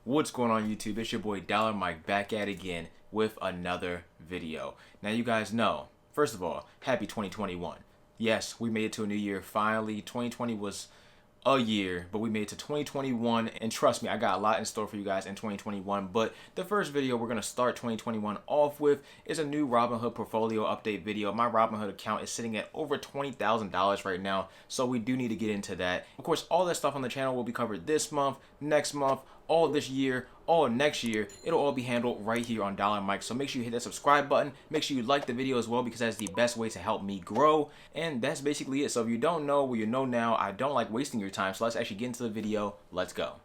What's going on YouTube? It's your boy DollarMike back at it again with another video. Now you guys know, first of all, happy 2021. Yes, we made it to a new year finally. 2020 was a year, but we made it to 2021, and trust me, I got a lot in store for you guys in 2021. But the first video we're going to start 2021 off with is a new Robinhood portfolio update video. My Robinhood account is sitting at over $20,000 right now, so we do need to get into that. Of course, all that stuff on the channel will be covered this month, next month, all this year, all next year. It'll all be handled right here on DollarMike. So make sure you hit that subscribe button. Make sure you like the video as well, because that's the best way to help me grow. And that's basically it. So if you don't know, well, you know now. I don't like wasting your time. So let's actually get into the video. Let's go.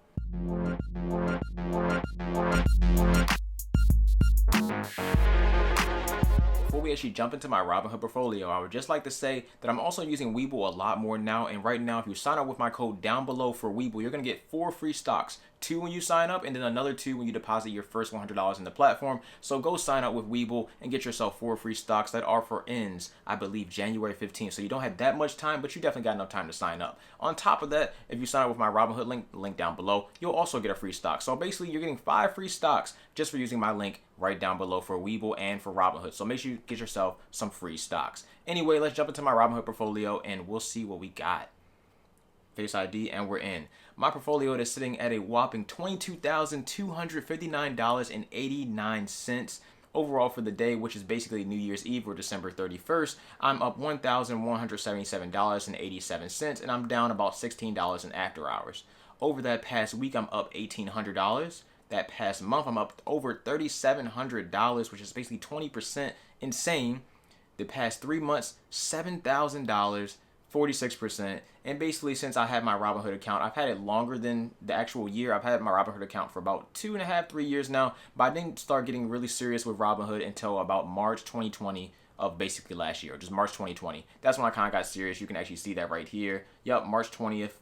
Before we actually jump into my Robinhood portfolio, I would just like to say that I'm also using Webull a lot more now. And right now, if you sign up with my code down below for Webull, you're going to get 4 free stocks. 2 when you sign up, and then another 2 when you deposit your first $100 in the platform. So go sign up with Webull and get yourself 4 free stocks that are for ends, I believe, January 15th. So you don't have that much time, but you definitely got enough time to sign up. On top of that, if you sign up with my Robinhood link down below, you'll also get a free stock. So basically, you're getting 5 free stocks just for using my link right down below for Webull and for Robinhood. So make sure you get yourself some free stocks. Anyway, let's jump into my Robinhood portfolio and we'll see what we got. Face ID, and we're in. My portfolio is sitting at a whopping $22,259.89 overall for the day, which is basically New Year's Eve or December 31st. I'm up $1,177.87, and I'm down about $16 in after hours. Over that past week, I'm up $1,800. That past month, I'm up over $3,700, which is basically 20% insane. The past 3 months, $7,000. 46%. And basically, since I had my Robinhood account, I've had it longer than the actual year. I've had my Robinhood account for about 2.5, 3 years now, but I didn't start getting really serious with Robinhood until about March 2020 of basically last year, just March 2020. That's when I kind of got serious. You can actually see that right here. Yep, March 20th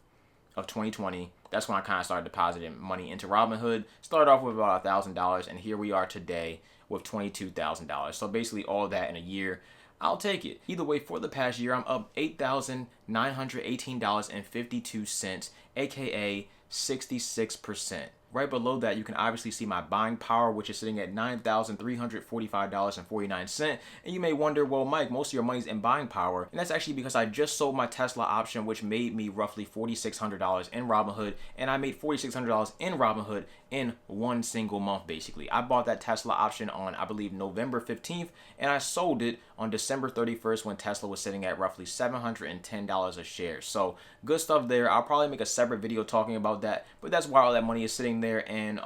of 2020. That's when I kind of started depositing money into Robinhood. Started off with about $1,000, and here we are today with $22,000. So basically all that in a year. I'll take it. Either way, for the past year, I'm up $8,918.52, aka 66%. Right below that, you can obviously see my buying power, which is sitting at $9,345.49. And you may wonder, well, Mike, most of your money's in buying power. And that's actually because I just sold my Tesla option, which made me roughly $4,600 in Robinhood. And I made $4,600 in Robinhood in one single month, basically. I bought that Tesla option on, I believe, November 15th. And I sold it on December 31st when Tesla was sitting at roughly $710 a share. So good stuff there. I'll probably make a separate video talking about that. But that's why all that money is sitting there, and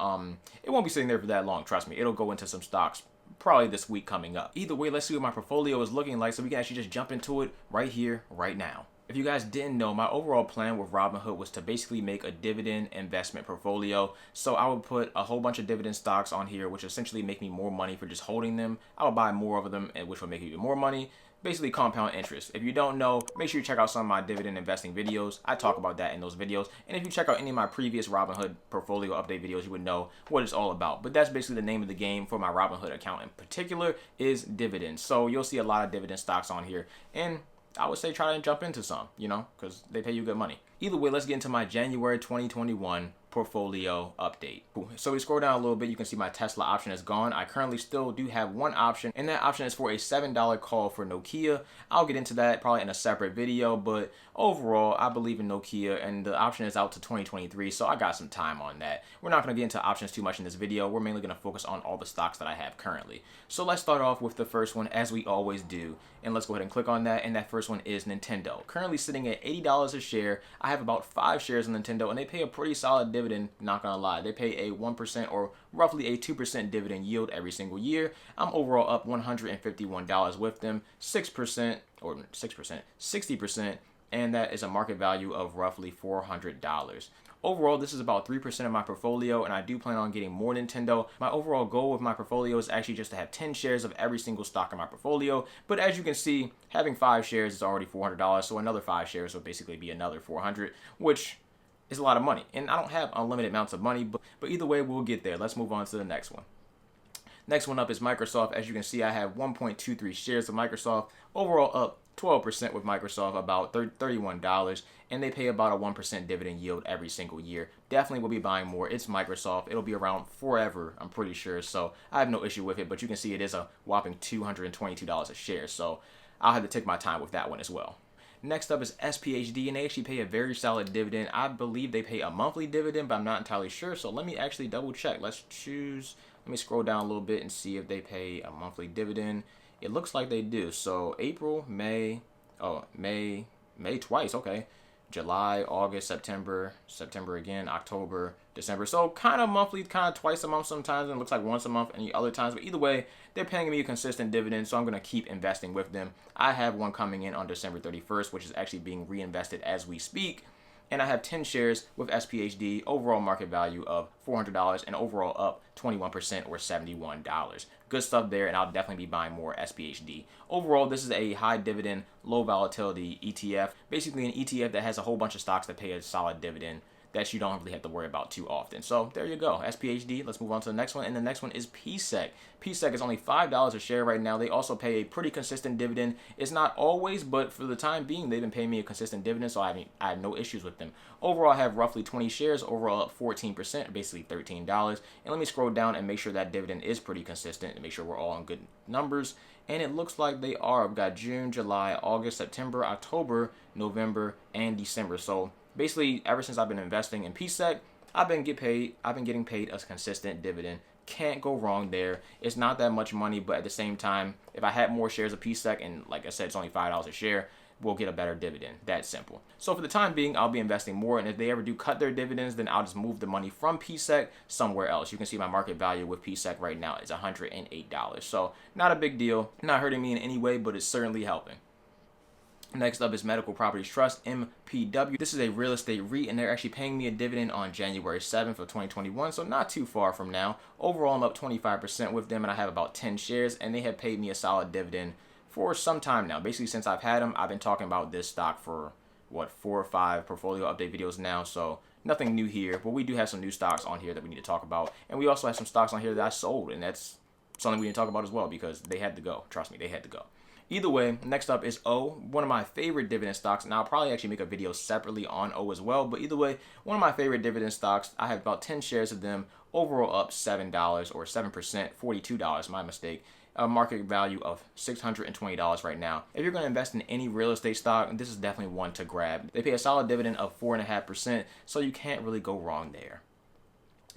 it won't be sitting there for that long, trust me. It'll go into some stocks probably this week coming up. Either way, let's see what my portfolio is looking like so we can actually just jump into it right here, right now. If you guys didn't know, my overall plan with Robinhood was to basically make a dividend investment portfolio. So I would put a whole bunch of dividend stocks on here, which essentially make me more money for just holding them. I would buy more of them, which would make even more money. Basically compound interest. If you don't know, make sure you check out some of my dividend investing videos. I talk about that in those videos. And if you check out any of my previous Robinhood portfolio update videos, you would know what it's all about. But that's basically the name of the game for my Robinhood account in particular is dividends. So you'll see a lot of dividend stocks on here. And I would say try to jump into some, you know, because they pay you good money. Either way, let's get into my January 2021 portfolio update. So we scroll down a little bit, you can see my Tesla option is gone. I currently still do have one option, and that option is for a $7 call for Nokia. I'll get into that probably in a separate video, but overall, I believe in Nokia, and the option is out to 2023, so I got some time on that. We're not going to get into options too much in this video. We're mainly going to focus on all the stocks that I have currently. So let's start off with the first one, as we always do, and let's go ahead and click on that, and that first one is Nintendo. Currently sitting at $80 a share. I have about 5 shares in Nintendo, and they pay a pretty solid dividend, not gonna lie. They pay a 1% or roughly a 2% dividend yield every single year. I'm overall up $151 with them, 6% or 6%, 60%, and that is a market value of roughly $400. Overall, this is about 3% of my portfolio, and I do plan on getting more Nintendo. My overall goal with my portfolio is actually just to have 10 shares of every single stock in my portfolio. But as you can see, having 5 shares is already $400, so another 5 shares will basically be another $400, which is a lot of money. And I don't have unlimited amounts of money, but either way, we'll get there. Let's move on to the next one. Next one up is Microsoft. As you can see, I have 1.23 shares of Microsoft, overall up 12% with Microsoft, about $31, and they pay about a 1% dividend yield every single year. Definitely will be buying more. It's Microsoft. It'll be around forever, I'm pretty sure, so I have no issue with it, but you can see it is a whopping $222 a share, so I'll have to take my time with that one as well. Next up is Sphd, and they actually pay a very solid dividend. I believe they pay a monthly dividend, but I'm not entirely sure, so let me actually double check. Let me scroll down a little bit and see if they pay a monthly dividend. It looks like they do. So April, May twice, okay. July, August, September again, October, December. So kind of monthly, kind of twice a month sometimes, and it looks like once a month any other times. But either way, they're paying me a consistent dividend, so I'm going to keep investing with them. I have one coming in on December 31st, which is actually being reinvested as we speak. And I have 10 shares with Sphd, overall market value of $400, and overall up 21% or $71. Good stuff there, and I'll definitely be buying more Sphd. Overall, this is a high dividend, low volatility ETF. Basically an ETF that has a whole bunch of stocks that pay a solid dividend that you don't really have to worry about too often. So there you go, Sphd. Let's move on to the next one, and the next one is Pseg. Pseg is only $5 a share right now. They also pay a pretty consistent dividend. It's not always, but for the time being, they've been paying me a consistent dividend, so I have no issues with them. Overall, I have roughly 20 shares, overall up 14%, basically $13. And let me scroll down and make sure that dividend is pretty consistent and make sure we're all on good numbers. And it looks like they are. I've got June, July, August, September, October, November, and December. So basically, ever since I've been investing in Pseg, I've been getting paid a consistent dividend. Can't go wrong there. It's not that much money, but at the same time, if I had more shares of Pseg, and like I said, it's only $5 a share, we'll get a better dividend. That simple. So for the time being, I'll be investing more, and if they ever do cut their dividends, then I'll just move the money from Pseg somewhere else. You can see my market value with Pseg right now is $108. So not a big deal, not hurting me in any way, but it's certainly helping. Next up is Medical Properties Trust, MPW. This is a real estate REIT, and they're actually paying me a dividend on January 7th of 2021, so not too far from now. Overall, I'm up 25% with them, and I have about 10 shares, and they have paid me a solid dividend for some time now. Basically, since I've had them, I've been talking about this stock for, 4 or 5 portfolio update videos now, so nothing new here, but we do have some new stocks on here that we need to talk about, and we also have some stocks on here that I sold, and that's something we need to talk about as well because they had to go. Trust me, they had to go. Either way, next up is O, one of my favorite dividend stocks, and I'll probably actually make a video separately on O as well, but either way, one of my favorite dividend stocks. I have about 10 shares of them, overall up $7 or 7%, $42, my mistake. A market value of $620 right now. If you're going to invest in any real estate stock, this is definitely one to grab. They pay a solid dividend of 4.5%, so you can't really go wrong there.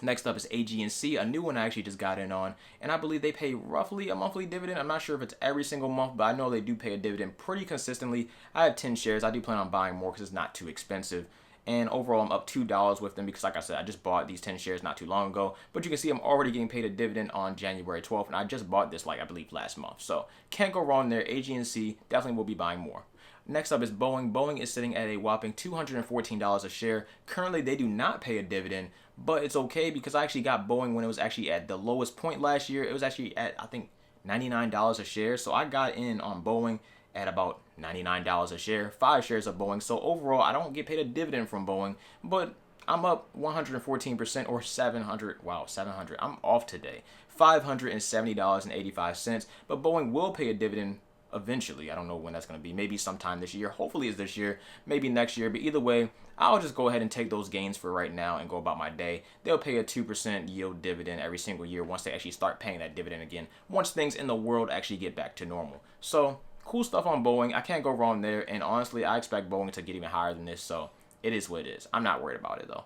Next up is Agnc, a new one I actually just got in on, and I believe they pay roughly a monthly dividend. I'm not sure if it's every single month, but I know they do pay a dividend pretty consistently. I have 10 shares. I do plan on buying more because it's not too expensive. And overall, I'm up $2 with them because, like I said, I just bought these 10 shares not too long ago. But you can see I'm already getting paid a dividend on January 12th, and I just bought this, I believe, last month. So can't go wrong there. Agnc, definitely will be buying more. Next up is Boeing. Boeing is sitting at a whopping $214 a share. Currently, they do not pay a dividend, but it's okay because I actually got Boeing when it was actually at the lowest point last year. It was actually at, I think, $99 a share. So I got in on Boeing at about $99 a share, 5 shares of Boeing. So overall, I don't get paid a dividend from Boeing, but I'm up 114% or 700. Wow, 700. I'm off today. $570.85. But Boeing will pay a dividend eventually. I don't know when that's going to be. Maybe sometime this year. Hopefully it's this year. Maybe next year. But either way, I'll just go ahead and take those gains for right now and go about my day. They'll pay a 2% yield dividend every single year once they actually start paying that dividend again. Once things in the world actually get back to normal. So cool stuff on Boeing. I can't go wrong there. And honestly, I expect Boeing to get even higher than this. So it is what it is. I'm not worried about it though.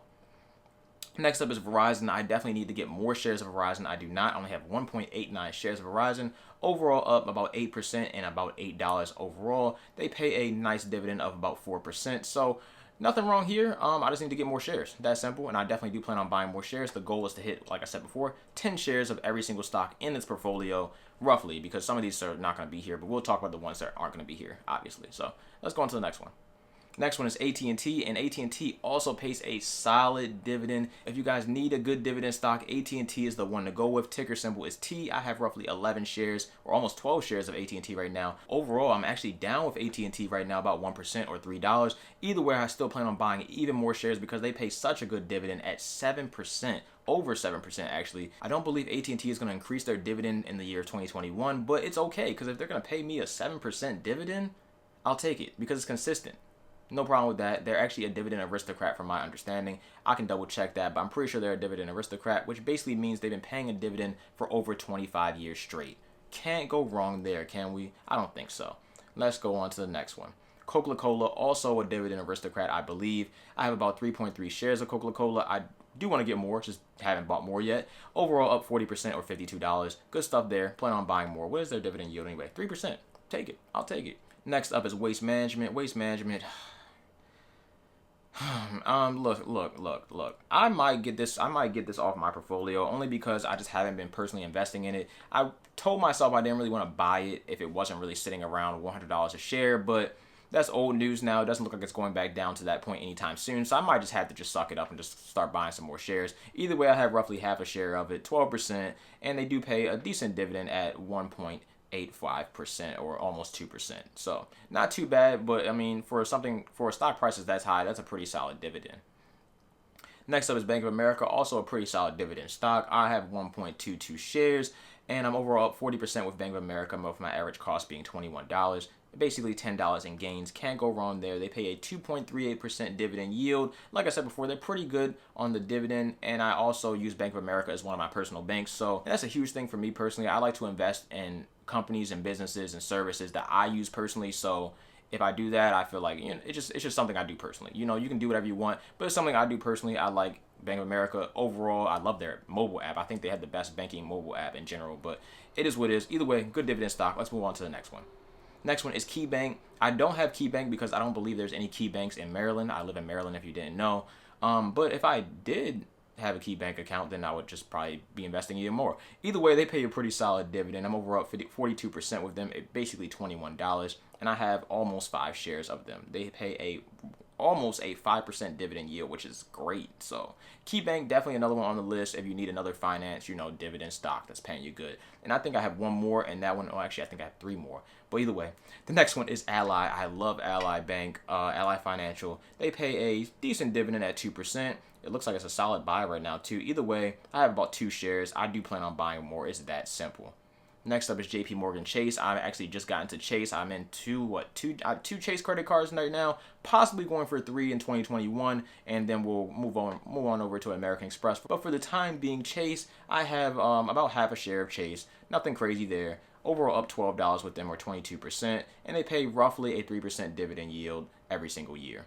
Next up is Verizon. I definitely need to get more shares of Verizon. I do not. I only have 1.89 shares of Verizon. Overall up about 8% and about $8 overall. They pay a nice dividend of about 4%. So nothing wrong here. I just need to get more shares. That's simple. And I definitely do plan on buying more shares. The goal is to hit, like I said before, 10 shares of every single stock in this portfolio, roughly, because some of these are not going to be here. But we'll talk about the ones that aren't going to be here, obviously. So let's go on to the next one. Next one is AT&T, and AT&T also pays a solid dividend. If you guys need a good dividend stock, AT&T is the one to go with. Ticker symbol is T. I have roughly 11 shares or almost 12 shares of AT&T right now. Overall, I'm actually down with AT&T right now about 1% or $3. Either way, I still plan on buying even more shares because they pay such a good dividend at 7%. Over 7% actually. I don't believe AT&T is going to increase their dividend in the year 2021, but it's okay because if they're going to pay me a 7% dividend, I'll take it because it's consistent. No problem with that. They're actually a dividend aristocrat from my understanding. I can double check that, but I'm pretty sure they're a dividend aristocrat, which basically means they've been paying a dividend for over 25 years straight. Can't go wrong there, can we? I don't think so. Let's go on to the next one. Coca-Cola, also a dividend aristocrat, I believe. I have about 3.3 shares of Coca-Cola. I do want to get more, just haven't bought more yet. Overall, up 40% or $52. Good stuff there. Plan on buying more. What is their dividend yield anyway? 3%. Take it. I'll take it. Next up is Waste Management. Waste Management. Look. I might get this off my portfolio only because I just haven't been personally investing in it. I told myself I didn't really want to buy it if it wasn't really sitting around $100 a share, but that's old news now. It doesn't look like it's going back down to that point anytime soon, so I might just have to just suck it up and just start buying some more shares. Either way, I have roughly half a share of it, 12%, and they do pay a decent dividend at 1.85% or almost 2%. So not too bad, but I mean, for a stock prices that's high, that's a pretty solid dividend. Next up is Bank of America, also a pretty solid dividend stock. I have 1.22 shares, and I'm overall up 40% with Bank of America, with my average cost being $21. Basically $10 in gains. Can't go wrong there. They pay a 2.38% dividend yield. Like I said before, they're pretty good on the dividend, and I also use Bank of America as one of my personal banks, so that's a huge thing for me personally. I like to invest in companies and businesses and services that I use personally, so if I do that, I feel like, you know, it's just something I do personally. You know, you can do whatever you want, but it's something I do personally. I like Bank of America overall. I love their mobile app. I think they have the best banking mobile app in general, but it is what it is. Either way, good dividend stock. Let's move on to the next one. Next one is KeyBank. I don't have KeyBank because I don't believe there's any KeyBanks in Maryland. I live in Maryland if you didn't know. But if I did have a KeyBank account, then I would just probably be investing even more. Either way, they pay a pretty solid dividend. I'm over up 42% with them, basically $21, and I have almost 5 shares of them. They pay almost a 5% dividend yield, which is great. So KeyBank, definitely another one on the list if you need another finance, dividend stock that's paying you good. And I think I have one more, and that one, actually I think I have 3 more. But either way, the next one is Ally. I love Ally Bank, Ally Financial. They pay a decent dividend at 2%. It looks like it's a solid buy right now too. Either way, I have about 2 shares. I do plan on buying more. It's that simple. Next up is Jpmorgan Chase. I actually just got into Chase. I'm in two Chase credit cards right now, possibly going for 3 in 2021, and then we'll move on over to American Express. But for the time being, Chase, I have about half a share of Chase. Nothing crazy there. Overall up $12 with them, or 22%, and they pay roughly a 3% dividend yield every single year.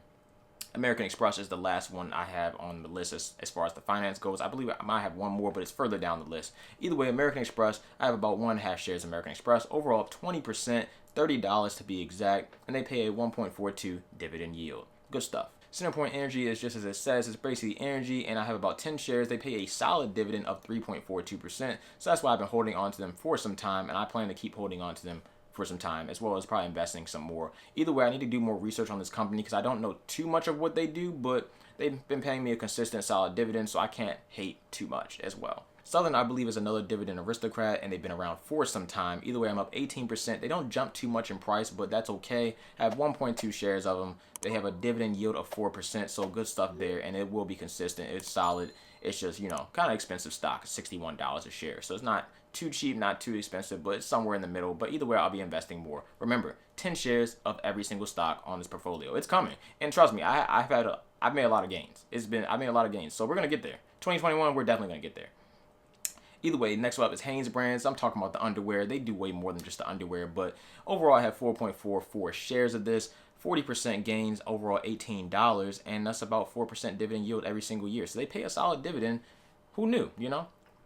American Express is the last one I have on the list as far as the finance goes. I believe I might have one more, but it's further down the list. Either way, American Express, I have about 1.5 shares of American Express. Overall up 20%, $30 to be exact, and they pay a 1.42 dividend yield. Good stuff. Centerpoint Energy is just as it says, it's basically energy, and I have about 10 shares. They pay a solid dividend of 3.42%, so that's why I've been holding on to them for some time, and I plan to keep holding on to them for some time, as well as probably investing some more. Either way, I need to do more research on this company because I don't know too much of what they do, but they've been paying me a consistent, solid dividend, so I can't hate too much as well. Southern, I believe, is another dividend aristocrat, and they've been around for some time. Either way, I'm up 18%. They don't jump too much in price, but that's okay. I have 1.2 shares of them. They have a dividend yield of 4%, so good stuff there, and it will be consistent. It's solid. It's just, kind of expensive stock, $61 a share. So it's not too cheap, not too expensive, but it's somewhere in the middle. But either way, I'll be investing more. Remember, 10 shares of every single stock on this portfolio. It's coming. And trust me, I've made a lot of gains. I've made a lot of gains. So we're going to get there. 2021, we're definitely going to get there. Either way, next up is Haynes Brands. I'm talking about the underwear. They do way more than just the underwear, but overall I have 4.44 shares of this, 40% gains, overall $18, and that's about 4% dividend yield every single year. So they pay a solid dividend. Who knew,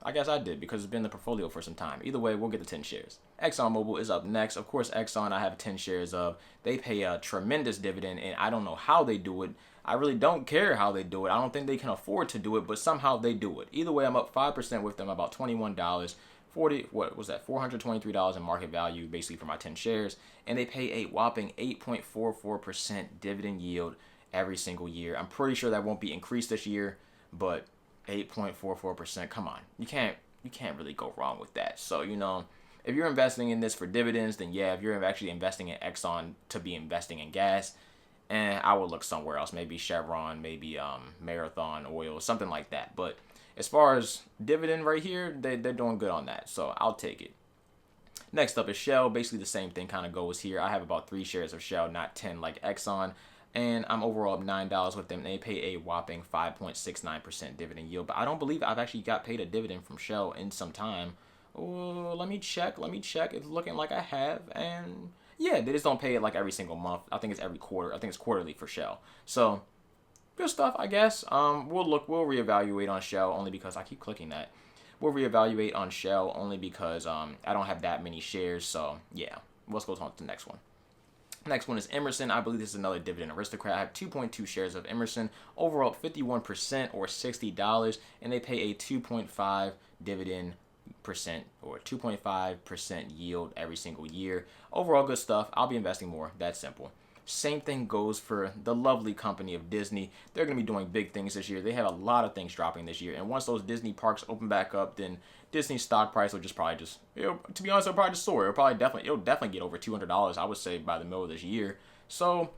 I guess I did because it's been in the portfolio for some time. Either way, we'll get the 10 shares. Exxon Mobil is up next. Of course, Exxon I have 10 shares of. They pay a tremendous dividend, and I don't know how they do it. I really don't care how they do it. I don't think they can afford to do it, but somehow they do it. Either way, I'm up 5% with them, about $21. $423 in market value, basically for my 10 shares. And they pay a whopping 8.44% dividend yield every single year. I'm pretty sure that won't be increased this year, but 8.44%, come on. You can't really go wrong with that. So, if you're investing in this for dividends, then yeah, if you're actually investing in Exxon to be investing in gas, I would look somewhere else, maybe Chevron, maybe Marathon Oil, something like that. But as far as dividend right here, they're doing good on that, so I'll take it. Next up is Shell. Basically the same thing kind of goes here. I have about 3 shares of Shell, not 10 like Exxon. And I'm overall up $9 with them. They pay a whopping 5.69% dividend yield. But I don't believe I've actually got paid a dividend from Shell in some time. Oh, let me check. It's looking like I have. And yeah, they just don't pay it like every single month. I think it's every quarter. I think it's quarterly for Shell. So good stuff, I guess. We'll reevaluate on Shell only because I keep clicking that. We'll reevaluate on Shell only because I don't have that many shares. So yeah, let's go on to the next one. Next one is Emerson. I believe this is another dividend aristocrat. I have 2.2 shares of Emerson, overall 51% or $60, and they pay a 2.5 dividend percent or 2.5% yield every single year. Overall good stuff. I'll be investing more. That's simple. Same thing goes for the lovely company of Disney. They're going to be doing big things this year. They have a lot of things dropping this year. And once those Disney parks open back up, then Disney's stock price will to be honest, it'll probably just soar. It'll definitely get over $200, I would say, by the middle of this year. So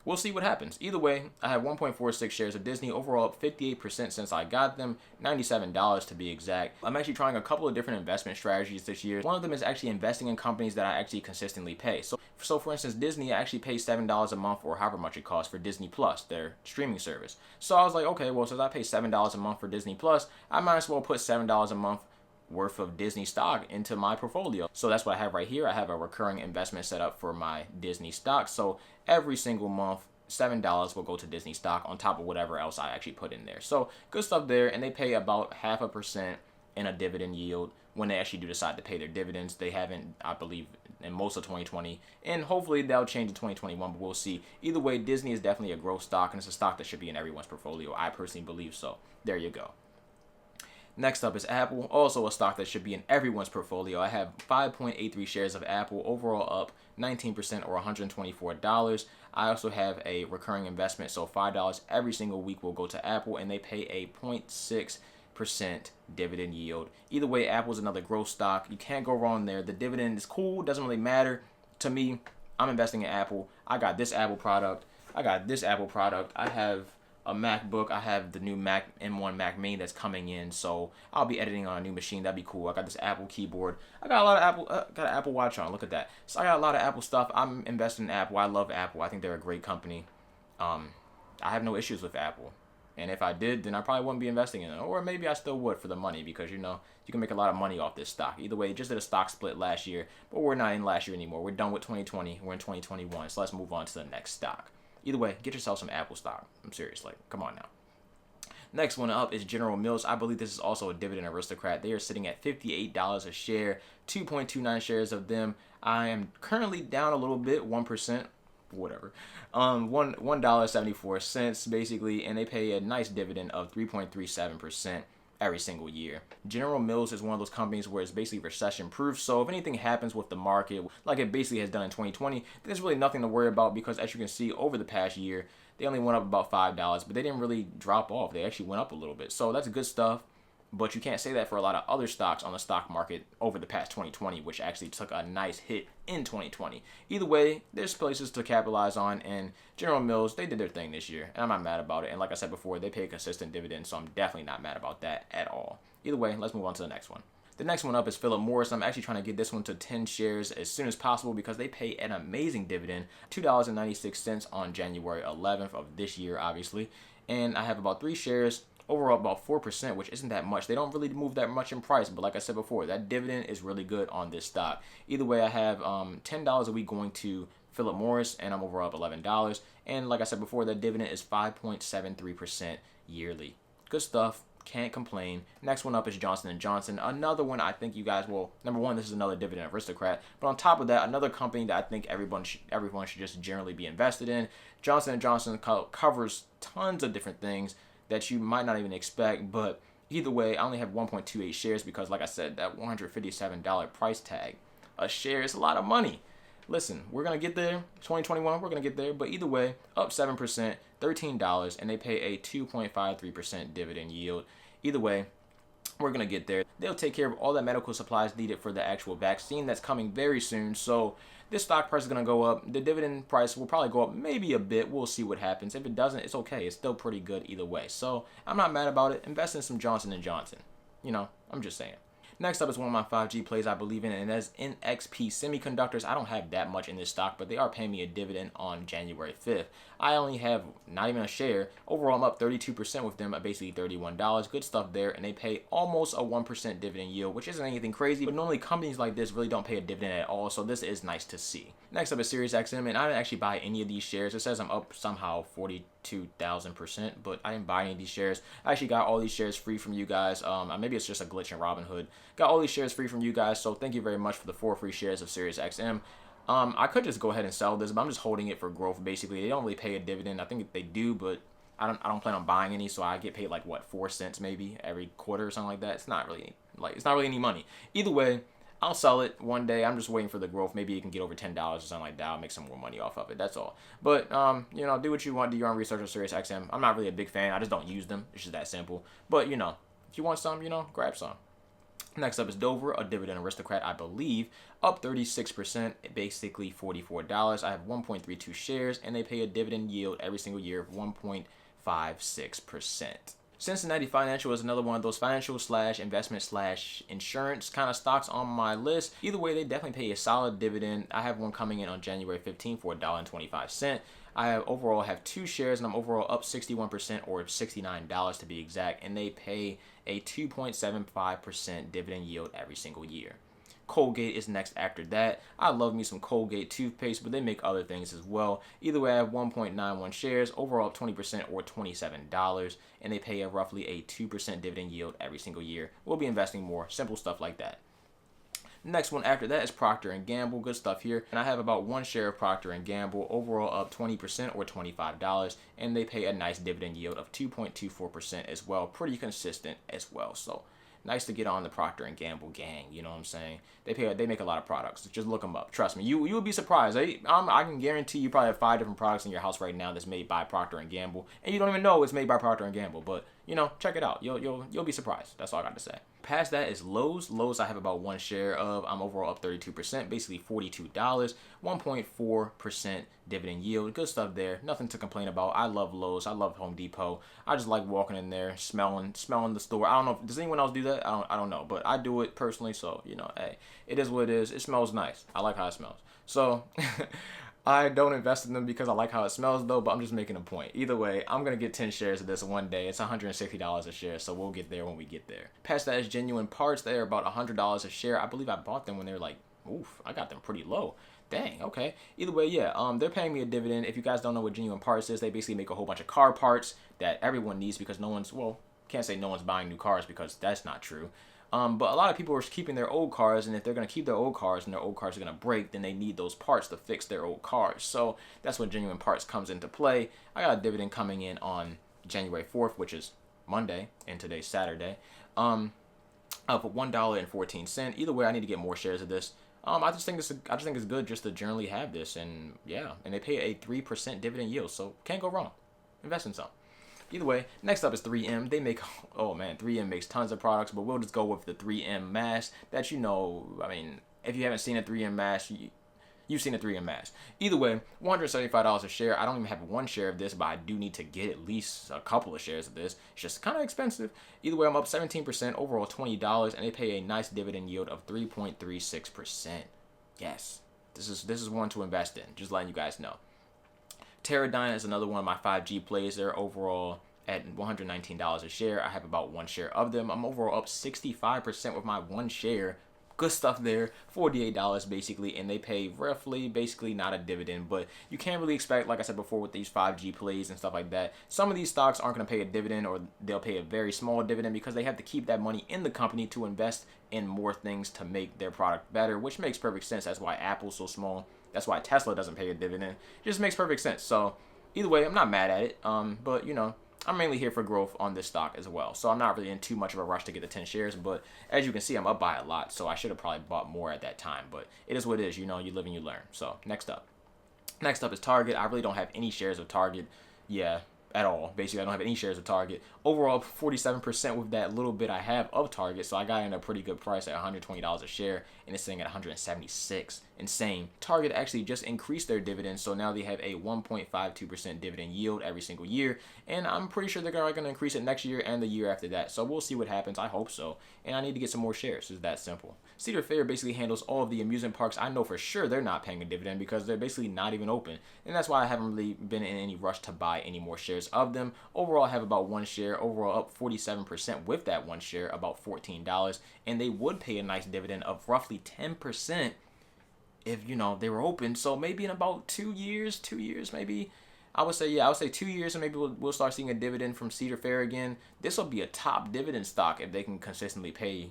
we'll see what happens. Either way, I have 1.46 shares of Disney, overall up 58% since I got them, $97 to be exact. I'm actually trying a couple of different investment strategies this year. One of them is actually investing in companies that I actually consistently pay. So for instance, Disney actually pays $7 a month or however much it costs for Disney Plus, their streaming service. So I was like, okay, well, since I pay $7 a month for Disney Plus, I might as well put $7 a month worth of Disney stock into my portfolio. So that's what I have right here. I have a recurring investment set up for my Disney stock. So every single month, $7 will go to Disney stock on top of whatever else I actually put in there. So good stuff there. And they pay about 0.5% in a dividend yield when they actually do decide to pay their dividends. They haven't, I believe, in most of 2020, and hopefully that'll change in 2021, but we'll see. Either way, Disney is definitely a growth stock, and it's a stock that should be in everyone's portfolio. I personally believe so. There you go. Next up is Apple, also a stock that should be in everyone's portfolio. I have 5.83 shares of Apple, overall up 19% or $124. I also have a recurring investment, so $5 every single week will go to Apple, and they pay a 0.6% dividend yield. Either way, Apple's another growth stock. You can't go wrong there. The dividend is cool, doesn't really matter to me. I'm investing in Apple. I got this Apple product. I have a MacBook. I have the new Mac M1 Mac Mini that's coming in, so I'll be editing on a new machine. That'd be cool. I got this Apple keyboard. I got a lot of Apple. Got an Apple Watch on. Look at that. So I got a lot of Apple stuff. I'm investing in Apple. I love Apple. I think they're a great company. I have no issues with Apple. And if I did, then I probably wouldn't be investing in it. Or maybe I still would for the money because, you can make a lot of money off this stock. Either way, just did a stock split last year, but we're not in last year anymore. We're done with 2020. We're in 2021. So let's move on to the next stock. Either way, get yourself some Apple stock. I'm serious. Come on now. Next one up is General Mills. I believe this is also a dividend aristocrat. They are sitting at $58 a share, 2.29 shares of them. I am currently down a little bit, 1%. Whatever, $1.74 basically, and they pay a nice dividend of 3.37% every single year. General Mills is one of those companies where it's basically recession proof, so if anything happens with the market like it basically has done in 2020, there's really nothing to worry about because as you can see over the past year, they only went up about $5, but they didn't really drop off. They actually went up a little bit, so that's good stuff. But you can't say that for a lot of other stocks on the stock market over the past 2020, which actually took a nice hit in 2020. Either way, there's places to capitalize on, and General Mills, they did their thing this year, and I'm not mad about it. And like I said before, they pay a consistent dividend, so I'm definitely not mad about that at all. Either way, let's move on to the next one. The next one up is Phillip Morris. I'm actually trying to get this one to 10 shares as soon as possible because they pay an amazing dividend, $2.96 on January 11th of this year, obviously. And I have about 3 shares, overall about 4%, which isn't that much. They don't really move that much in price, but like I said before, that dividend is really good on this stock. Either way, I have $10 a week going to Phillip Morris, and I'm overall up $11. And like I said before, that dividend is 5.73% yearly. Good stuff. Can't complain. Next one up is Johnson & Johnson. Another one I think you guys will, number one, this is another dividend aristocrat. But on top of that, another company that I think everyone should just generally be invested in. Johnson & Johnson covers tons of different things that you might not even expect, but either way, I only have 1.28 shares because, like I said, that $157 price tag a share is a lot of money. Listen, we're going to get there. 2021, we're going to get there. But either way, up 7%, $13, and they pay a 2.53% dividend yield. Either way, we're going to get there. They'll take care of all the medical supplies needed for the actual vaccine that's coming very soon. So this stock price is going to go up. The dividend price will probably go up maybe a bit. We'll see what happens. If it doesn't, it's okay. It's still pretty good either way. So I'm not mad about it. Invest in some Johnson & Johnson. I'm just saying. Next up is one of my 5G plays I believe in, and that's Nxp Semiconductors. I don't have that much in this stock, but they are paying me a dividend on January 5th. I only have not even a share. Overall, I'm up 32% with them at basically $31. Good stuff there, and they pay almost a 1% dividend yield, which isn't anything crazy, but normally companies like this really don't pay a dividend at all, so this is nice to see. Next up is SiriusXM, and I didn't actually buy any of these shares. It says I'm up somehow 42,000%, but I didn't buy any of these shares. I actually got all these shares free from you guys. Maybe it's just a glitch in Robinhood. Got all these shares free from you guys, so thank you very much for the 4 free shares of SiriusXM. I could just go ahead and sell this, but I'm just holding it for growth. Basically, they don't really pay a dividend. I think they do, but I don't plan on buying any, so I get paid like what, 4 cents maybe every quarter or something like that. It's not really any money. Either way, I'll sell it one day. I'm just waiting for the growth. Maybe you can get over $10 or something like that. I'll make some more money off of it. That's all. But do what you want. Do your own research on SiriusXM. I'm not really a big fan. I just don't use them. It's just that simple. But if you want some, grab some. Next up is Dover, a dividend aristocrat, I believe, up 36%, basically $44. I have 1.32 shares, and they pay a dividend yield every single year of 1.56%. Cincinnati Financial is another one of those financial / investment / insurance kind of stocks on my list. Either way, they definitely pay a solid dividend. I have one coming in on January 15th for $1.25. I overall have 2 shares, and I'm overall up 61%, or $69 to be exact, and they pay a 2.75% dividend yield every single year. Colgate is next after that. I love me some Colgate toothpaste, but they make other things as well. Either way, I have 1.91 shares, overall up 20%, or $27, and they pay a roughly a 2% dividend yield every single year. We'll be investing more, simple stuff like that. Next one after that is Proctor and Gamble. Good stuff here. And I have about 1 share of Proctor and Gamble, overall up 20%, or $25, and they pay a nice dividend yield of 2.24% as well. Pretty consistent as well. So nice to get on the Proctor and Gamble gang. You know what I'm saying? They make a lot of products. Just look them up. Trust me, you will be surprised. I can guarantee you probably have 5 different products in your house right now that's made by Proctor and Gamble, and you don't even know it's made by Proctor and Gamble. But check it out. You'll be surprised. That's all I got to say. Past that is Lowe's. Lowe's I have about 1 share of. I'm overall up 32%, basically $42, 1.4% dividend yield. Good stuff there. Nothing to complain about. I love Lowe's. I love Home Depot. I just like walking in there, smelling the store. I don't know. Does anyone else do that? I don't know, but I do it personally. So hey, it is what it is. It smells nice. I like how it smells. So I don't invest in them because I like how it smells though, but I'm just making a point. Either way, I'm going to get 10 shares of this one day. It's $160 a share, so we'll get there when we get there. Past that is Genuine Parts. They're about $100 a share. I believe I bought them when they were like, I got them pretty low. Dang, okay. Either way, yeah, they're paying me a dividend. If you guys don't know what Genuine Parts is, they basically make a whole bunch of car parts that everyone needs because can't say no one's buying new cars because that's not true. But a lot of people are keeping their old cars, and if they're going to keep their old cars and their old cars are going to break, then they need those parts to fix their old cars. So that's when Genuine Parts comes into play. I got a dividend coming in on January 4th, which is Monday, and today's Saturday, of $1.14. Either way, I need to get more shares of this. I just think it's good just to generally have this, and yeah, and they pay a 3% dividend yield, so can't go wrong. Invest in some. Either way, next up is 3M. They make, 3M makes tons of products, but we'll just go with the 3M mask that if you haven't seen a 3M mask, you've seen a 3M mask. Either way, $175 a share. I don't even have 1 share of this, but I do need to get at least a couple of shares of this. It's just kind of expensive. Either way, I'm up 17%, overall $20, and they pay a nice dividend yield of 3.36%. Yes, this is one to invest in, just letting you guys know. Pterodyne is another one of my 5G plays. They're overall at $119 a share. I have about 1 share of them. I'm overall up 65% with my 1 share. Good stuff there. $48 basically, and they pay roughly, basically not a dividend, but you can't really expect, like I said before, with these 5G plays and stuff like that. Some of these stocks aren't going to pay a dividend, or they'll pay a very small dividend because they have to keep that money in the company to invest in more things to make their product better, which makes perfect sense. That's why Apple's so small. That's why Tesla doesn't pay a dividend. It just makes perfect sense. So either way, I'm not mad at it. But I'm mainly here for growth on this stock as well. So I'm not really in too much of a rush to get the 10 shares. But as you can see, I'm up by a lot. So I should have probably bought more at that time. But it is what it is. You live and you learn. So next up is Target. I really don't have any shares of Target. Yeah, at all. Basically, I don't have any shares of Target. Overall, 47% with that little bit I have of Target. So I got in a pretty good price at $120 a share, and it's sitting at $176. Insane. Target actually just increased their dividends, so now they have a 1.52% dividend yield every single year, and I'm pretty sure they're going to increase it next year and the year after that. So we'll see what happens. I hope so, and I need to get some more shares. It's that simple. Cedar Fair basically handles all of the amusement parks. I know for sure they're not paying a dividend because they're basically not even open, and that's why I haven't really been in any rush to buy any more shares of them. Overall, I have about one share, overall up 47% with that one share, about $14, and they would pay a nice dividend of roughly 10% if, you know, they were open. So maybe in about 2 years maybe, I would say 2 years, and maybe we'll start seeing a dividend from Cedar Fair again. This will be a top dividend stock if they can consistently pay,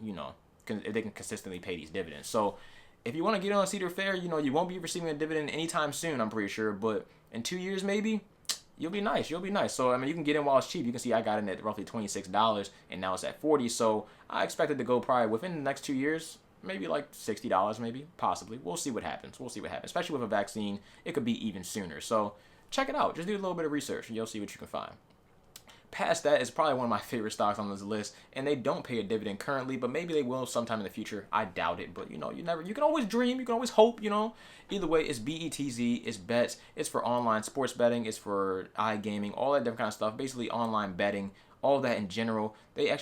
if they can consistently pay these dividends. So if you want to get on Cedar Fair, you won't be receiving a dividend anytime soon, I'm pretty sure, but in 2 years maybe, you'll be nice. So, I mean, you can get in while it's cheap. You can see I got in at roughly $26, and now it's at $40. So I expect it to go probably within the next 2 years, maybe like $60, maybe, possibly. We'll see what happens. Especially with a vaccine, it could be even sooner. So check it out. Just do a little bit of research, and you'll see what you can find. Past that is probably one of my favorite stocks on this list, and they don't pay a dividend currently, but maybe they will sometime in the future. I doubt it, but you can always dream, you can always hope, Either way, it's BETZ, it's bets, it's for online sports betting, it's for iGaming, all that different kind of stuff, basically online betting, all that in general. It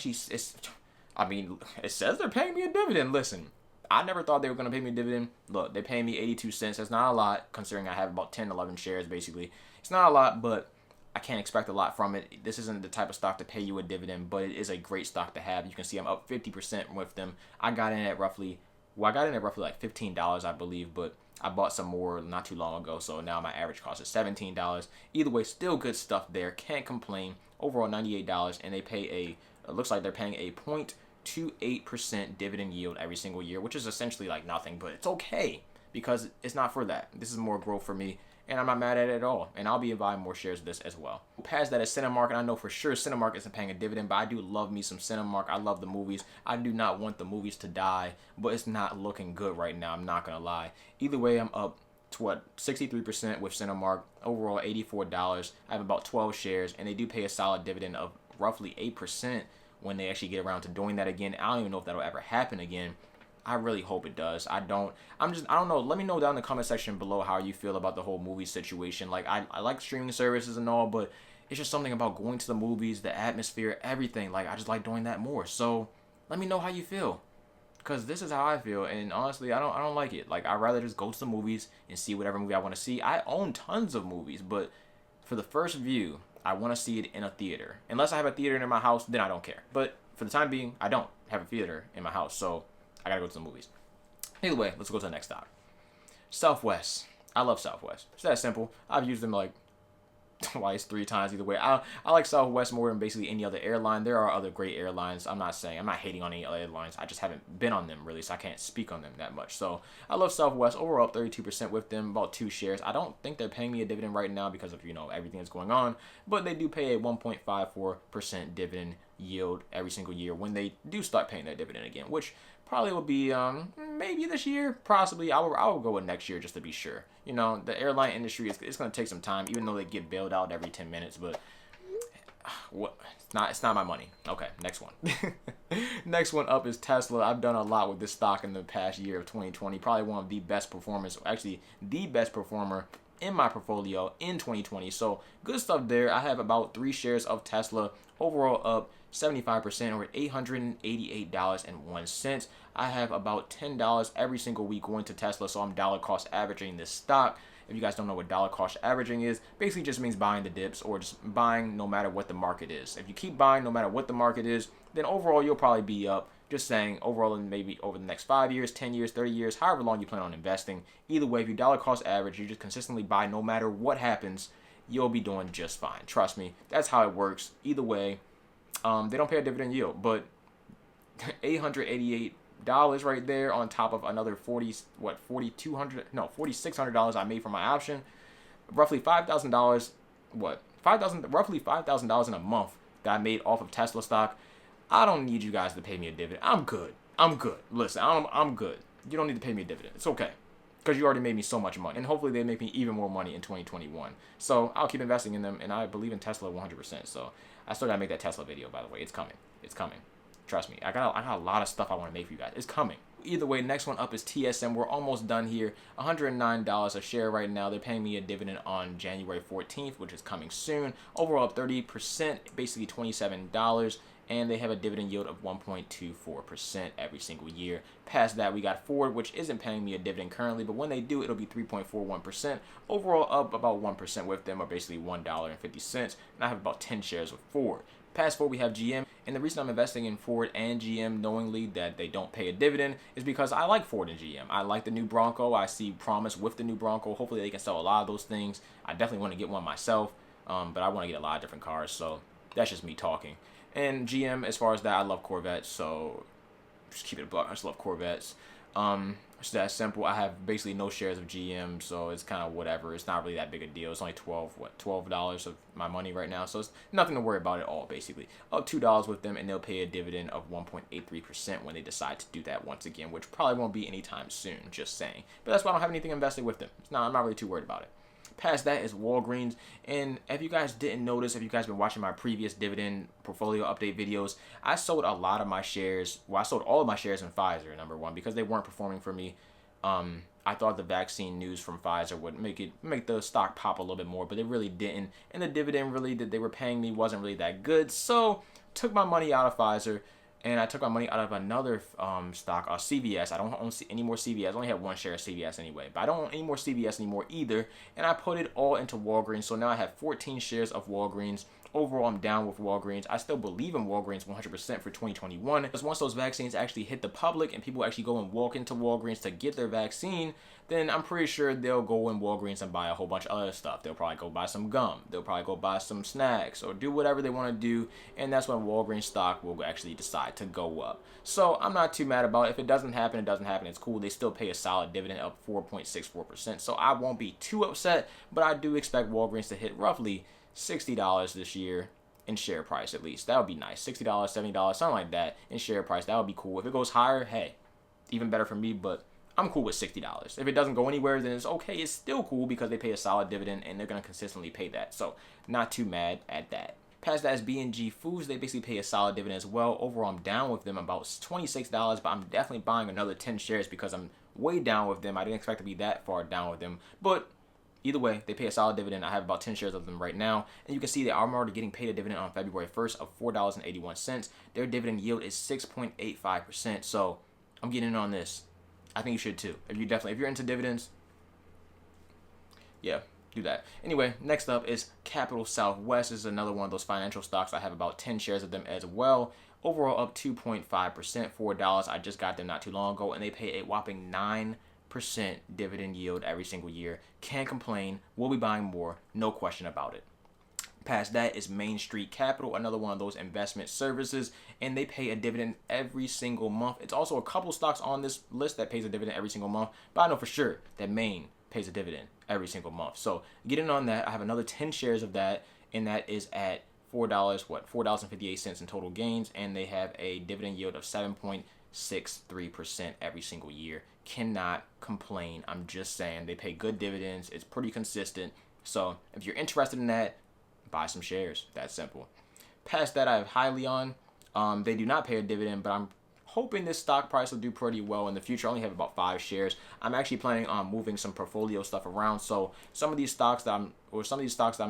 says they're paying me a dividend. Listen, I never thought they were going to pay me a dividend. Look, they pay me 82 cents. That's not a lot, considering I have about 10, 11 shares, basically. It's not a lot, but I can't expect a lot from it. This isn't the type of stock to pay you a dividend, but it is a great stock to have. You can see I'm up 50% with them. I got in at roughly like $15, I believe, but I bought some more not too long ago, so now my average cost is $17. Either way, still good stuff there. Can't complain. Overall, $98, and it looks like they're paying a 0.28% dividend yield every single year, which is essentially like nothing, but it's okay because it's not for that. This is more growth for me, and I'm not mad at it at all, and I'll be buying more shares of this as well. Past that is Cinemark, and I know for sure Cinemark isn't paying a dividend, but I do love me some Cinemark. I love the movies. I do not want the movies to die, but it's not looking good right now, I'm not going to lie. Either way, I'm up to 63% with Cinemark, overall $84. I have about 12 shares, and they do pay a solid dividend of roughly 8% when they actually get around to doing that again. I don't even know if that'll ever happen again. I really hope it does. I don't know. Let me know down in the comment section below how you feel about the whole movie situation. Like, I like streaming services and all, but it's just something about going to the movies, the atmosphere, everything. Like, I just like doing that more. So let me know how you feel, because this is how I feel, and honestly, I don't like it. Like, I'd rather just go to the movies and see whatever movie I want to see. I own tons of movies, but for the first view, I want to see it in a theater. Unless I have a theater in my house, then I don't care. But for the time being, I don't have a theater in my house, so I gotta go to the movies. Either way, let's go to the next stock. Southwest. I love Southwest. It's that simple. I've used them like twice, 3 times. Either way, I like Southwest more than basically any other airline. There are other great airlines. I'm not hating on any other airlines. I just haven't been on them really, so I can't speak on them that much. So I love Southwest. Overall, up 32% with them, about 2 shares. I don't think they're paying me a dividend right now because of everything that's going on, but they do pay a 1.54% dividend yield every single year when they do start paying that dividend again, which probably will be maybe this year, possibly. I will go with next year just to be sure. The airline industry it's going to take some time, even though they get bailed out every 10 minutes. But it's not my money. Okay, next one. Next one up is Tesla. I've done a lot with this stock in the past year of 2020. Probably one of the best performers, actually the best performer in my portfolio in 2020. So good stuff there. I have about 3 shares of Tesla. Overall up 75%, or $888.01. I have about $10 every single week going to Tesla, so I'm dollar cost averaging this stock. If you guys don't know what dollar cost averaging is, basically just means buying the dips, or just buying no matter what the market is. If you keep buying no matter what the market is, then overall you'll probably be up. Just saying, overall, in maybe over the next 5 years, 10 years, 30 years, however long you plan on investing. Either way, if you dollar cost average, you just consistently buy no matter what happens, you'll be doing just fine. Trust me, that's how it works. Either way, they don't pay a dividend yield, but $888 right there on top of another $4,600 I made from my option, roughly $5,000. Roughly $5,000 in a month that I made off of Tesla stock. I don't need you guys to pay me a dividend. I'm good. Listen, I'm good. You don't need to pay me a dividend. It's okay. because you already made me so much money, and hopefully they make me even more money in 2021. So I'll keep investing in them, and I believe in Tesla 100%. So I still gotta make that Tesla video, by the way. It's coming. It's coming. Trust me. I got a lot of stuff I want to make for you guys. It's coming. Either way, next one up is TSM. We're almost done here. $109 a share right now. They're paying me a dividend on January 14th, which is coming soon. Overall up 30%, basically $27. And they have a dividend yield of 1.24% every single year. Past that, we got Ford, which isn't paying me a dividend currently, but when they do, it'll be 3.41%. Overall, up about 1% with them, or basically $1.50. And I have about 10 shares of Ford. Past Ford, we have GM. And the reason I'm investing in Ford and GM, knowingly that they don't pay a dividend, is because I like Ford and GM. I like the new Bronco. I see promise with the new Bronco. Hopefully, they can sell a lot of those things. I definitely want to get one myself, but I want to get a lot of different cars. So that's just me talking. And GM, as far as that, I love Corvettes, so just keep it a buck. I just love Corvettes. It's that simple. I have basically no shares of GM, so it's kind of whatever. It's not really that big a deal. It's only $12 of my money right now, so it's nothing to worry about at all, basically. Up $2 with them, and they'll pay a dividend of 1.83% when they decide to do that once again, which probably won't be anytime soon, just saying. But that's why I don't have anything invested with them. I'm not really too worried about it. Past that is Walgreens, and if you guys didn't notice, if you guys been watching my previous dividend portfolio update videos, I sold a lot of my shares. Well, I sold all of my shares in Pfizer, number one, because they weren't performing for me. I thought the vaccine news from Pfizer would make the stock pop a little bit more, but it really didn't, and the dividend really that they were paying me wasn't really that good. So took my money out of Pfizer. And I took my money out of another stock, CVS. I don't own any more CVS. I only have one share of CVS anyway. But I don't own any more CVS anymore either. And I put it all into Walgreens. So now I have 14 shares of Walgreens. Overall, I'm down with Walgreens. I still believe in Walgreens 100% for 2021. Because once those vaccines actually hit the public and people actually go and walk into Walgreens to get their vaccine, then I'm pretty sure they'll go in Walgreens and buy a whole bunch of other stuff. They'll probably go buy some gum. They'll probably go buy some snacks or do whatever they want to do. And that's when Walgreens stock will actually decide to go up. So I'm not too mad about it. If it doesn't happen, it doesn't happen. It's cool. They still pay a solid dividend of 4.64%. So I won't be too upset, but I do expect Walgreens to hit roughly $60 this year in share price, at least. That would be nice. $60, $70, something like that in share price. That would be cool. If it goes higher, hey, even better for me, but I'm cool with $60. If it doesn't go anywhere, then it's okay. It's still cool because they pay a solid dividend and they're going to consistently pay that. So not too mad at that. Past that is B&G Foods. They basically pay a solid dividend as well. Overall, I'm down with them about $26, but I'm definitely buying another 10 shares because I'm way down with them. I didn't expect to be that far down with them, but either way, they pay a solid dividend. I have about 10 shares of them right now. And you can see that I'm already getting paid a dividend on February 1st of $4.81. Their dividend yield is 6.85%. So I'm getting in on this. I think you should too. If you're into dividends, yeah, do that. Anyway, next up is Capital Southwest. This is another one of those financial stocks. I have about 10 shares of them as well. Overall up 2.5%, $4. I just got them not too long ago, and they pay a whopping 9% dividend yield every single year. Can't complain. We'll be buying more, no question about it. Past that is Main Street Capital, another one of those investment services, and they pay a dividend every single month. It's also a couple stocks on this list that pays a dividend every single month, but I know for sure that Main pays a dividend every single month. So get in on that. I have another 10 shares of that, and that is at $4.58 in total gains, and they have a dividend yield of 7.63% every single year. Cannot complain. I'm just saying they pay good dividends. It's pretty consistent. So if you're interested in that, buy some shares. That's simple. Past that, I have Hyliion. They do not pay a dividend, but I'm hoping this stock price will do pretty well in the future. I only have about 5 shares. I'm actually planning on moving some portfolio stuff around. So some of these stocks that I'm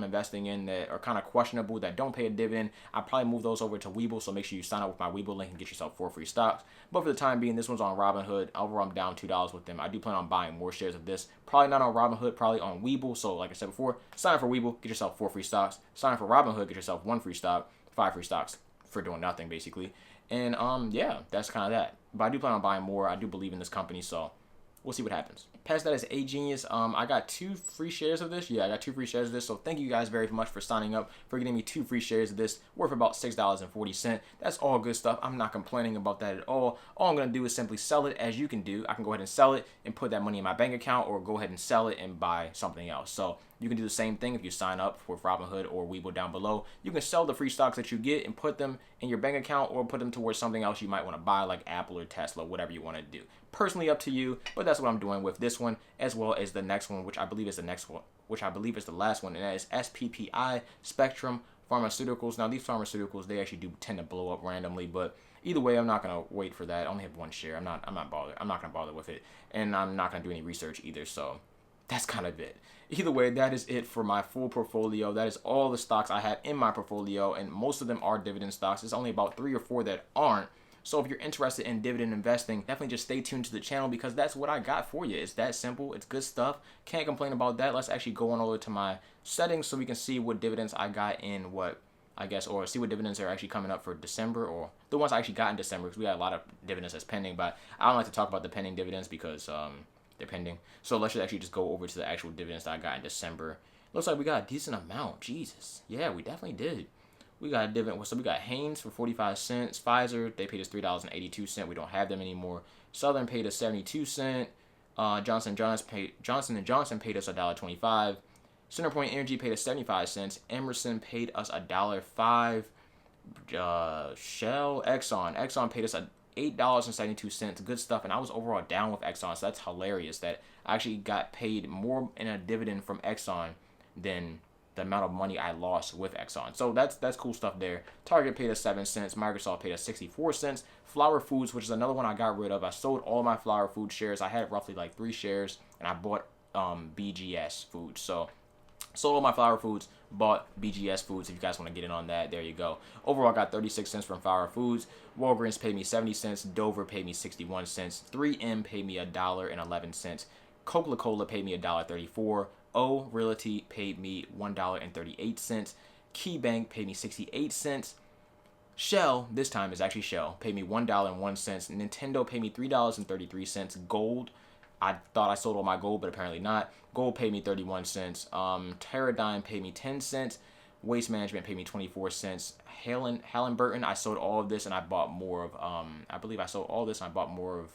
investing in that are kind of questionable, that don't pay a dividend, I'll probably move those over to Webull. So make sure you sign up with my Webull link and get yourself 4 free stocks. But for the time being, this one's on Robinhood. Overall, I'm down $2 with them. I do plan on buying more shares of this. Probably not on Robinhood, probably on Webull. So like I said before, sign up for Webull, get yourself 4 free stocks. Sign up for Robinhood, get yourself 1 free stock, 5 free stocks for doing nothing basically. And yeah, that's kind of that. But I do plan on buying more. I do believe in this company, so we'll see what happens. Past that is Agenius. I got 2 free shares of this. Yeah, I got 2 free shares of this. So thank you guys very much for signing up, for getting me 2 free shares of this, worth about $6.40. That's all good stuff. I'm not complaining about that at all. All I'm going to do is simply sell it, as you can do. I can go ahead and sell it and put that money in my bank account, or go ahead and sell it and buy something else. So You can do the same thing if you sign up with Robinhood or Webull down below. You can sell the free stocks that you get and put them in your bank account or put them towards something else you might want to buy, like Apple or Tesla, whatever you want to do. Personally, up to you, but that's what I'm doing with this one, as well as the next one, which I believe is the last one, and that is Sppi, Spectrum Pharmaceuticals. Now, these pharmaceuticals, they actually do tend to blow up randomly, but either way, I'm not gonna wait for that. I only have one share. I'm not bothered. I'm not gonna bother with it, and I'm not gonna do any research either. So that's kind of it. Either way, that is it for my full portfolio. That is all the stocks I have in my portfolio, and most of them are dividend stocks. There's only about 3 or 4 that aren't. So if you're interested in dividend investing, definitely just stay tuned to the channel, because that's what I got for you. It's that simple. It's good stuff. Can't complain about that. Let's actually go on over to my settings so we can see what dividends I got in or see what dividends are actually coming up for December, or the ones I actually got in December, because we got a lot of dividends that's pending, but I don't like to talk about the pending dividends because they're pending. So let's actually just go over to the actual dividends that I got in December. Looks like we got a decent amount. Jesus. Yeah, we definitely did. We got a dividend. So we got Haynes for 45 cents. Pfizer, they paid us $3.82. We don't have them anymore. Southern paid us 72 cents. Johnson & Johnson paid us $1.25. Centerpoint Energy paid us 75 cents. Emerson paid us $1.05. Shell, Exxon paid us $8.72. Good stuff. And I was overall down with Exxon, so that's hilarious that I actually got paid more in a dividend from Exxon than the amount of money I lost with Exxon. So that's cool stuff there. Target paid us 7 cents. Microsoft paid us 64 cents. Flower Foods, which is another one I got rid of. I sold all my Flower Food shares. I had roughly like 3 shares, and I bought BGS Foods. So sold all my Flower Foods, bought BGS Foods. If you guys want to get in on that, there you go. Overall, I got 36 cents from Flower Foods. Walgreens paid me 70 cents. Dover paid me 61 cents. 3M paid me $1.11. Coca-Cola paid me $1.34. O Realty paid me $1.38. KeyBank paid me 68 cents. Shell, this time is actually Shell, paid me $1.01. Nintendo paid me $3.33. Gold, I thought I sold all my gold, but apparently not. Gold paid me 31 cents. Pterodyne paid me 10 cents. Waste Management paid me 24 cents. Halliburton, I sold all of this and I bought more of, I believe I sold all this and I bought more of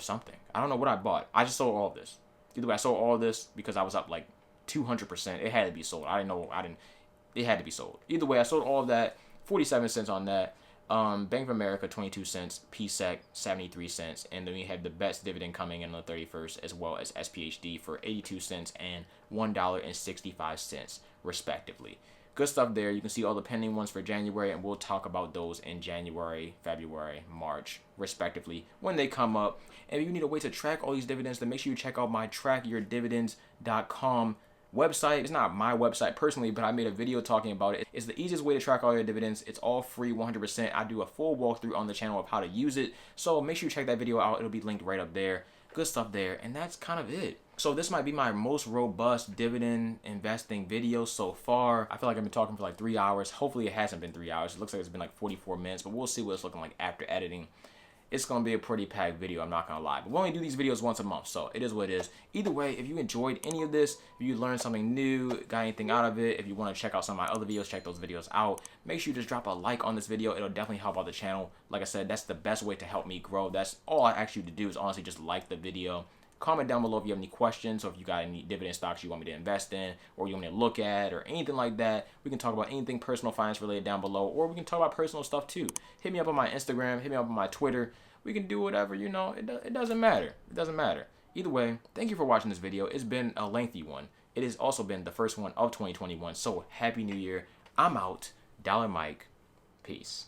something. I don't know what I bought. I just sold all of this. Either way, I sold all of this because I was up like 200%. It had to be sold. It had to be sold. Either way, I sold all of that. 47 cents on that. Bank of America, 22 cents. Pseg, 73 cents. And then we had the best dividend coming in on the 31st, as well as Sphd for 82 cents and $1.65, respectively. Good stuff there. You can see all the pending ones for January, and we'll talk about those in January, February, March, respectively, when they come up. And if you need a way to track all these dividends, then make sure you check out my trackyourdividends.com website. It's not my website personally, but I made a video talking about it. It's the easiest way to track all your dividends. It's all free, 100%. I do a full walkthrough on the channel of how to use it. So make sure you check that video out. It'll be linked right up there. Good stuff there. And that's kind of it. So this might be my most robust dividend investing video so far. I feel like I've been talking for like 3 hours. Hopefully it hasn't been 3 hours. It looks like it's been like 44 minutes, but we'll see what it's looking like after editing. It's going to be a pretty packed video, I'm not going to lie. But we only do these videos once a month, so it is what it is. Either way, if you enjoyed any of this, if you learned something new, got anything out of it, if you want to check out some of my other videos, check those videos out. Make sure you just drop a like on this video. It'll definitely help out the channel. Like I said, that's the best way to help me grow. That's all I ask you to do is honestly just like the video. Comment down below if you have any questions or if you got any dividend stocks you want me to invest in or you want me to look at or anything like that. We can talk about anything personal finance related down below, or we can talk about personal stuff too. Hit me up on my Instagram, hit me up on my Twitter. We can do whatever, you know, it doesn't matter. It doesn't matter. Either way, thank you for watching this video. It's been a lengthy one. It has also been the first one of 2021. So happy new year. I'm out. DollarMike. Peace.